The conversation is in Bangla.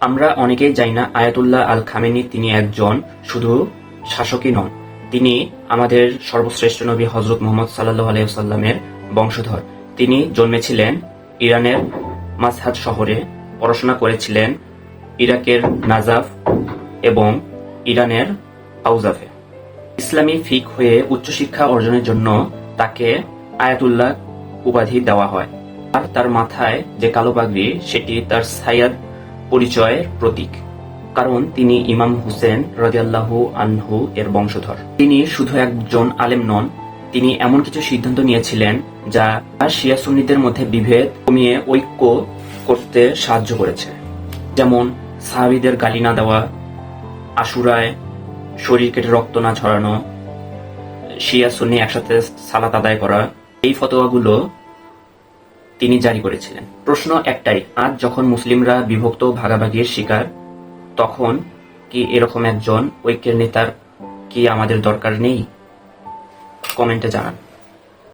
আমরা অনেকেই জানি না আয়াতুল্লাহ আল খামেনি তিনি একজন শুধু শাসকই নন, তিনি আমাদের সর্বশ্রেষ্ঠ নবী হযরত মুহাম্মদ সাল্লাল্লাহু আলাইহি ওয়াসাল্লামের বংশধর। তিনি জন্মেছিলেন ইরানের মাসহাদ শহরে, পড়াশোনা করেছিলেন ইরাকের নাজাফ এবং ইরানের আউজাফে। ইসলামী ফিকহ হয়ে উচ্চশিক্ষা অর্জনের জন্য তাকে আয়াতুল্লাহ উপাধি দেওয়া হয়। আর তার মাথায় যে কালো পাগড়ি সেটি তার সাইয়্যদ পরিচয়ের প্রতীক, কারণ তিনি ইমাম হুসেন রাদিয়াল্লাহু আনহু এর বংশধর। তিনি শুধু একজন আলেম নন, তিনি এমন কিছু সিদ্ধান্ত নিয়েছিলেন যা শিয়া সুন্নিদের মধ্যে বিভেদ কমিয়ে ঐক্য করতে সাহায্য করেছে। যেমন সাহাবীদের গালি না দেওয়া, আশুরায় শরীর কেটে রক্ত না ঝরানো, শিয়া সুন্নি একসাথে সালাত আদায় করা, এই ফতোয়াগুলো তিনি জারি করেছিলেন। প্রশ্ন একটাই, আজ যখন মুসলিমরা বিভক্ত ভাগাভাগির শিকার, তখন কি এরকম একজন ঐক্যের নেতার কি আমাদের দরকার নেই? কমেন্টে জানান।